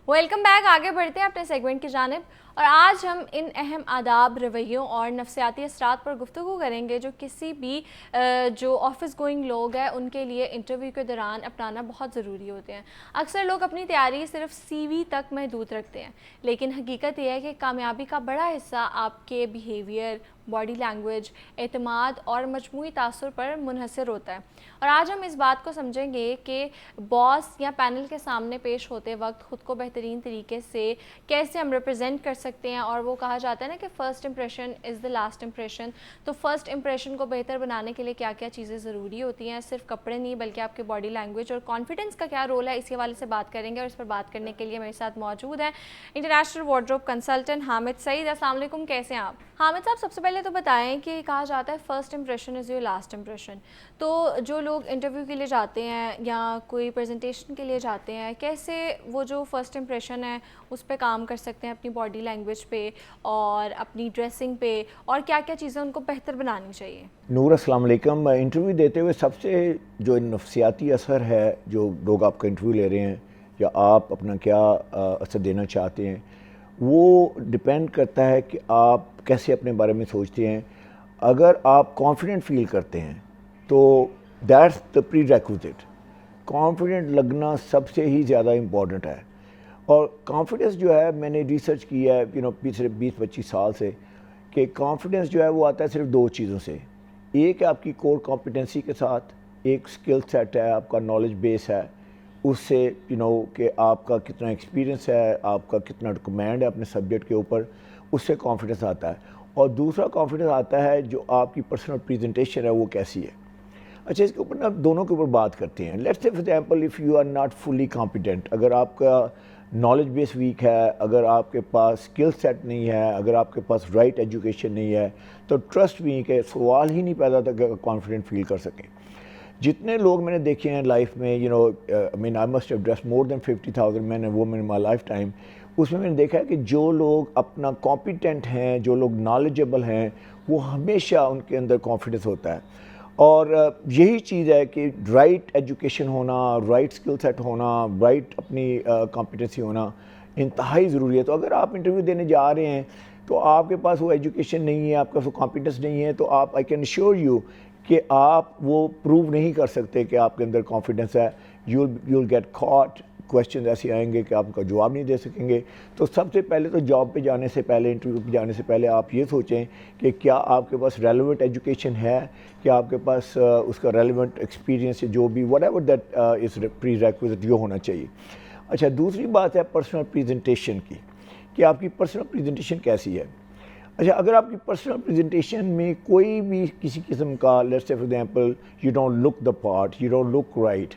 Welcome back. آگے بڑھتے ہیں اپنے سیگمنٹ کی جانب اور آج ہم ان اہم آداب، رویوں اور نفسیاتی اثرات پر گفتگو کریں گے جو کسی بھی جو آفس گوئنگ لوگ ہیں ان کے لیے انٹرویو کے دوران اپنانا بہت ضروری ہوتے ہیں. اکثر لوگ اپنی تیاری صرف سی وی تک محدود رکھتے ہیں، لیکن حقیقت یہ ہے کہ کامیابی کا بڑا حصہ آپ کے بیہیویئر، باڈی لینگویج، اعتماد اور مجموعی تاثر پر منحصر ہوتا ہے. اور آج ہم اس بات کو سمجھیں گے کہ باس یا پینل کے سامنے پیش ہوتے وقت خود کو بہترین طریقے سے کیسے ہم ریپرزینٹ کر سکتے ہیں. اور وہ کہا جاتا ہے نا کہ first impression is the last impression. تو فرسٹ امپریشن کو بہتر بنانے کے لیے کیا کیا چیزیں ضروری ہوتی ہیں، صرف کپڑے نہیں بلکہ آپ کے باڈی لینگویج اور کانفیڈنس کا کیا رول ہے، اسی حوالے سے بات کریں گے. اور اس پر بات کرنے کے لیے میرے ساتھ موجود ہیں انٹرنیشنل وارڈروب کنسلٹنٹ حامد سعید. السلام علیکم، کیسے ہیں آپ؟ حامد صاحب، سب سے پہلے تو بتائیں کہ کہا جاتا ہے first impression is your last impression. تو جو لوگ انٹرویو کے لیے جاتے ہیں یا کوئی پریزنٹیشن کے لیے جاتے ہیں، کیسے وہ جو فرسٹ امپریشن ہے اس پہ کام کر سکتے ہیں، اپنی باڈی لینگویج پہ اور اپنی ڈریسنگ پہ، اور کیا کیا چیزیں ان کو بہتر بنانی چاہیے؟ نور، السلام علیکم. انٹرویو دیتے ہوئے سب سے جو نفسیاتی اثر ہے، جو لوگ آپ کا انٹرویو لے رہے ہیں یا آپ اپنا کیا اثر دینا چاہتے ہیں، وہ ڈپینڈ کرتا ہے کہ آپ کیسے اپنے بارے میں سوچتے ہیں. اگر آپ کانفیڈنٹ فیل کرتے ہیں تو that's the prerequisite. Confident لگنا سب سے ہی زیادہ امپورٹنٹ ہے. اور کانفیڈنس جو ہے، میں نے ریسرچ کی ہے پچھلے 20-25 سال سے، کہ کانفیڈنس جو ہے وہ آتا ہے صرف دو چیزوں سے. ایک ہے آپ کی کور کمپیٹنسی کے ساتھ، ایک سکل سیٹ ہے، آپ کا نالج بیس ہے، اس سے کہ آپ کا کتنا ایکسپیرینس ہے، آپ کا کتنا کمانڈ ہے اپنے سبجیکٹ کے اوپر، اس سے کانفیڈنس آتا ہے. اور دوسرا کانفیڈنس آتا ہے جو آپ کی پرسنل پریزنٹیشن ہے وہ کیسی ہے. اچھا، اس کے اوپر نا دونوں کے اوپر بات کرتے ہیں. Let's say for example if you are not fully competent, اگر آپ کا نالج بیس ویک ہے، اگر آپ کے پاس سکل سیٹ نہیں ہے، اگر آپ کے پاس رائٹ ایجوکیشن نہیں ہے، تو ٹرسٹ بھی کہ سوال ہی نہیں پیدا تھا کہ کانفیڈنٹ فیل کر سکیں. جتنے لوگ میں نے دیکھے ہیں لائف میں، I must have dressed more than 50,000 men and women in my lifetime. اس میں نے دیکھا ہے کہ جو لوگ اپنا کمپیٹنٹ ہیں، جو لوگ نالجبل ہیں، وہ ہمیشہ ان کے اندر کانفیڈنس ہوتا ہے. اور یہی چیز ہے کہ رائٹ ایجوکیشن ہونا، رائٹ سکل سیٹ ہونا، رائٹ اپنی کمپیٹنسی ہونا انتہائی ضروری ہے. تو اگر آپ انٹرویو دینے جا رہے ہیں تو آپ کے پاس وہ ایجوکیشن نہیں ہے، آپ کا وہ کمپیٹنس نہیں ہے، تو آپ آئی کین ایشور یو کہ آپ وہ پروو نہیں کر سکتے کہ آپ کے اندر کانفیڈنس ہے. You will get caught. Questions ایسے آئیں گے کہ آپ کا جواب نہیں دے سکیں گے. تو سب سے پہلے تو جاب پہ جانے سے پہلے، انٹرویو پہ جانے سے پہلے آپ یہ سوچیں کہ کیا آپ کے پاس ریلیونٹ ایجوکیشن ہے، کہ آپ کے پاس اس کا ریلیونٹ ایکسپیرینس ہے، جو بھی whatever that is prerequisite یہ ہونا چاہیے. اچھا، دوسری بات ہے پرسنل پریزنٹیشن کی، کہ آپ کی پرسنل پریزنٹیشن کیسی ہے. اچھا، اگر آپ کی پرسنل پریزنٹیشن میں کوئی بھی کسی قسم کا، let's say for example you don't look the part, you don't look right,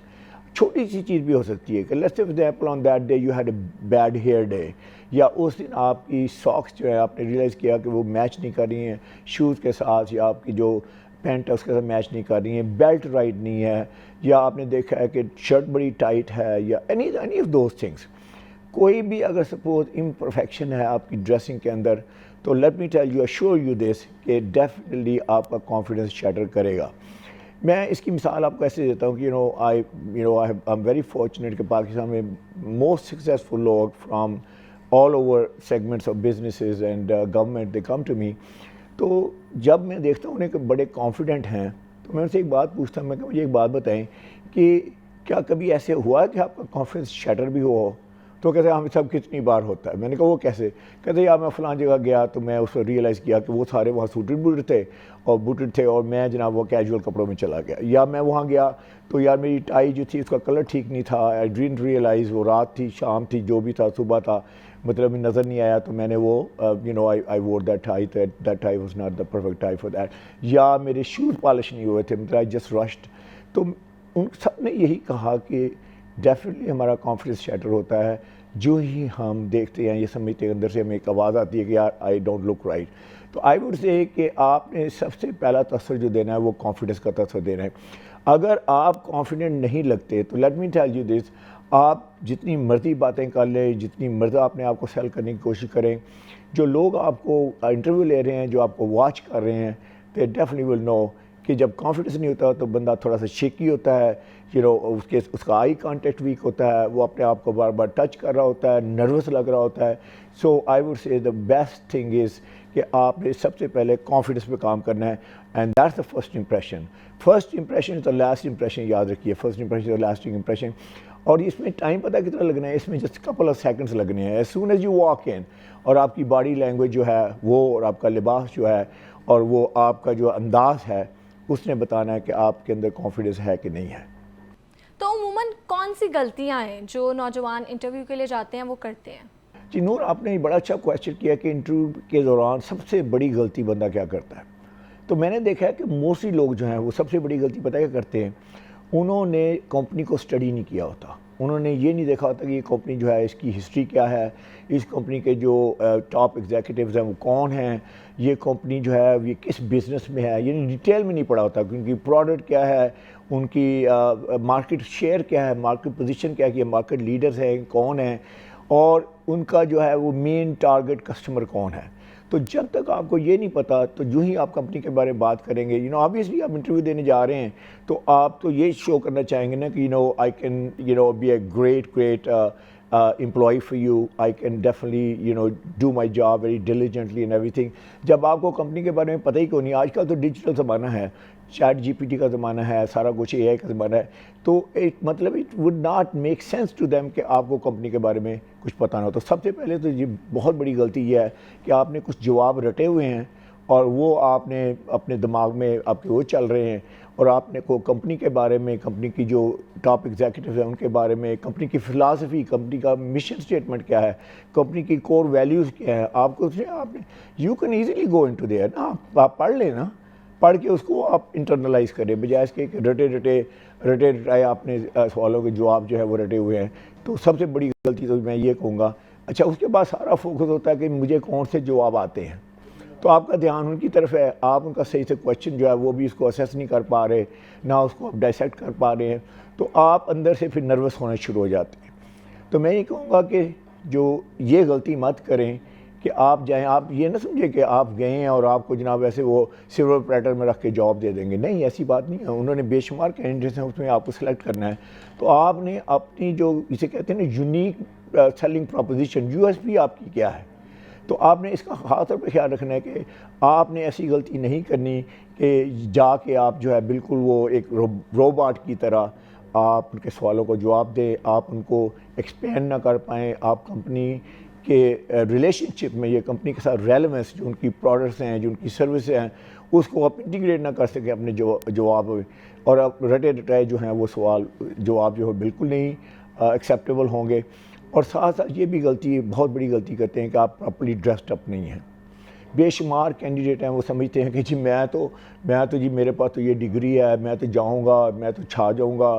چھوٹی سی چیز بھی ہو سکتی ہے کہ let's say for example on that day you had a bad hair day, یا اس دن آپ کی ساکس جو ہے آپ نے ریئلائز کیا کہ وہ میچ نہیں کر رہی ہیں شوز کے ساتھ، یا آپ کی جو پینٹ ہے اس کے ساتھ میچ نہیں کر رہی ہیں، بیلٹ رائٹ نہیں ہے، یا آپ نے دیکھا ہے کہ شرٹ بڑی ٹائٹ ہے، یا اینی آف دوز تھنگس. کوئی بھی اگر سپوز امپرفیکشن ہے آپ کی ڈریسنگ کے اندر، تو let me tell you, assure you this, کہ ڈیفینیٹلی آپ کا کانفیڈنس شیٹر کرے گا. میں اس کی مثال آپ کو ایسے دیتا ہوں کہ آئی ایم ویری فارچونیٹ کہ پاکستان میں موسٹ سکسیزفل لوگ from all over segments of businesses and government they come to me. تو جب میں دیکھتا ہوں انہیں کہ بڑے کانفیڈنٹ ہیں، تو میں ان سے ایک بات پوچھتا ہوں، میں کہ مجھے ایک بات بتائیں کہ کیا کبھی ایسے ہوا ہے کہ آپ کا کانفیڈنس شیٹر بھی ہوا ہو؟ تو کہتے ہیں ہم سب کتنی بار ہوتا ہے. میں نے کہا وہ کیسے؟ کہتے ہیں یار میں فلاں جگہ گیا تو میں اس کو ریئلائز کیا کہ وہ سارے وہاں بوٹڈ تھے اور میں جناب وہ کیجول کپڑوں میں چلا گیا. یا میں وہاں گیا تو یار میری ٹائی جو تھی اس کا کلر ٹھیک نہیں تھا، آئی ڈڈنٹ ریئلائز، وہ رات تھی، شام تھی، جو بھی تھا، صبح تھا، مطلب نظر نہیں آیا، تو میں نے وہ آئی وور that tie was not the perfect tie for that. یا میرے شوز پالش نہیں ہوئے تھے، مطلب آئی جسٹ رشڈ. تو ان سب نے یہی کہا کہ ڈیفینیٹلی ہمارا کانفیڈنس شیٹر ہوتا ہے جو ہی ہم دیکھتے ہیں، یہ سمجھتے ہیں اندر سے ہمیں ایک آواز آتی ہے کہ یار آئی ڈونٹ لک رائٹ. تو آئی ووڈ سے کہ آپ نے سب سے پہلا تاثر جو دینا ہے وہ کانفیڈنس کا تاثر دینا ہے. اگر آپ کانفیڈنٹ نہیں لگتے تو let me tell you this, آپ جتنی مرضی باتیں کر لیں، جتنی مرضی اپنے آپ کو سیل کرنے کی کوشش کریں، جو لوگ آپ کو انٹرویو لے رہے ہیں، جو آپ کو واچ کر رہے ہیں، دے ڈیفینیٹلی ول نو کہ جب کانفیڈنس نہیں ہوتا تو بندہ تھوڑا سا شیکی ہوتا ہے، اس کا آئی کانٹیکٹ ویک ہوتا ہے، وہ اپنے آپ کو بار بار ٹچ کر رہا ہوتا ہے، نروس لگ رہا ہوتا ہے. سو I would say the best thing is کہ آپ نے سب سے پہلے کانفیڈنس پہ کام کرنا ہے، and that's the first impression. First impression is the last impression, یاد رکھیے، first impression is the lasting impression. اور اس میں ٹائم پتہ کتنا لگنا ہے، اس میں جسٹ کپل آف سیکنڈس لگنے ہیں. As soon as you walk in, اور آپ کی باڈی لینگویج جو ہے وہ، اور آپ کا لباس جو ہے، اور وہ آپ کا جو انداز ہے، اس نے بتانا ہے کہ آپ کے اندر کانفیڈنس ہے کہ نہیں ہے. تو عموماً کون سی غلطیاں ہیں جو نوجوان انٹرویو کے لیے جاتے ہیں وہ کرتے ہیں؟ جی نور، آپ نے بڑا اچھا کویشچن کیا کہ انٹرویو کے دوران سب سے بڑی غلطی بندہ کیا کرتا ہے. تو میں نے دیکھا ہے کہ موسٹلی لوگ جو ہیں وہ سب سے بڑی غلطی پتہ کیا کرتے ہیں، انہوں نے کمپنی کو اسٹڈی نہیں کیا ہوتا. انہوں نے یہ نہیں دیکھا ہوتا کہ یہ کمپنی جو ہے اس کی ہسٹری کیا ہے، اس کمپنی کے جو ٹاپ ایگزیکٹوز ہیں وہ کون ہیں، یہ کمپنی جو ہے یہ کس بزنس میں ہے، یعنی ڈیٹیل میں نہیں پڑھا ہوتا کہ ان کی پروڈکٹ کیا ہے، ان کی مارکیٹ شیئر کیا ہے، مارکیٹ پوزیشن کیا ہے، کہ مارکیٹ لیڈرز ہیں کون ہیں، اور ان کا جو ہے وہ مین ٹارگٹ کسٹمر کون ہے. تو جب تک آپ کو یہ نہیں پتا تو جو ہی آپ کمپنی کے بارے میں بات کریں گے، آبویسلی آپ انٹرویو دینے جا رہے ہیں تو آپ تو یہ شو کرنا چاہیں گے نا کہ I can be a great employee for you, I can definitely do my job very diligently and everything. جب آپ کو کمپنی کے بارے میں پتہ ہی کیوں نہیں، آج کل تو ڈیجیٹل زمانہ ہے، چیٹ جی پی ٹی کا زمانہ ہے، سارا کچھ اے آئی کا زمانہ ہے، تو مطلب it would not make sense to them کہ آپ کو کمپنی کے بارے میں کچھ پتہ نہ ہو. تو سب سے پہلے تو یہ بہت بڑی غلطی یہ ہے کہ آپ نے کچھ جواب رٹے ہوئے ہیں اور وہ آپ نے اپنے دماغ میں آپ کے وہ چل رہے ہیں، اور آپ نے کو کمپنی کے بارے میں، کمپنی کی جو ٹاپ ایگزیکٹوز ہیں ان کے بارے میں، کمپنی کی فلاسفی، کمپنی کا مشن اسٹیٹمنٹ کیا ہے، کمپنی کی کور ویلیوز کیا ہے، آپ کو you can easily go into there نا. آپ پڑھ لیں نا، پڑھ کے اس کو آپ انٹرنلائز کریں، بجائے اس کے رٹے آپ نے سوالوں کے جواب جو ہے وہ رٹے ہوئے ہیں. تو سب سے بڑی غلطی تو میں یہ کہوں گا. اچھا، اس کے بعد سارا فوکس ہوتا ہے کہ مجھے کون سے جواب آتے ہیں، تو آپ کا دھیان ان کی طرف ہے، آپ ان کا صحیح سے کویشچن جو ہے وہ بھی اس کو اسیس نہیں کر پا رہے، نہ اس کو آپ ڈائسیکٹ کر پا رہے ہیں، تو آپ اندر سے پھر نروس ہونا شروع ہو جاتے ہیں. تو میں یہ کہوں گا کہ جو یہ غلطی مت کریں کہ آپ جائیں، آپ یہ نہ سمجھیں کہ آپ گئے ہیں اور آپ کو جناب ایسے وہ سلور پلیٹر میں رکھ کے جاب دے دیں گے. نہیں، ایسی بات نہیں ہے. انہوں نے بے شمار کینڈیڈیٹس ہیں، اس میں آپ کو سلیکٹ کرنا ہے. تو آپ نے اپنی جو اسے کہتے ہیں نا unique selling proposition, U S P آپ کی کیا ہے، تو آپ نے اس کا خاص طور پہ خیال رکھنا ہے کہ آپ نے ایسی غلطی نہیں کرنی کہ جا کے آپ جو ہے بالکل وہ ایک روبوٹ کی طرح آپ ان کے سوالوں کو جواب دیں، آپ ان کو ایکسپلین نہ کر پائیں، آپ کمپنی کے ریلیشن شپ میں، یہ کمپنی کے ساتھ ریلیونس جو ان کی پروڈکٹس ہیں، جو ان کی سروسیں ہیں، اس کو آپ انٹیگریٹ نہ کر سکیں اپنے جواب میں، اور آپ رٹے رٹائے جو ہیں وہ سوال جواب جو ہے بالکل نہیں ایکسیپٹیبل ہوں گے. اور ساتھ ساتھ یہ بھی غلطی، بہت بڑی غلطی کرتے ہیں کہ آپ پراپرلی ڈریسڈ اپ نہیں ہیں. بے شمار کینڈیڈیٹ ہیں وہ سمجھتے ہیں کہ جی میں تو جی میرے پاس تو یہ ڈگری ہے، میں تو جاؤں گا، میں تو چھا جاؤں گا،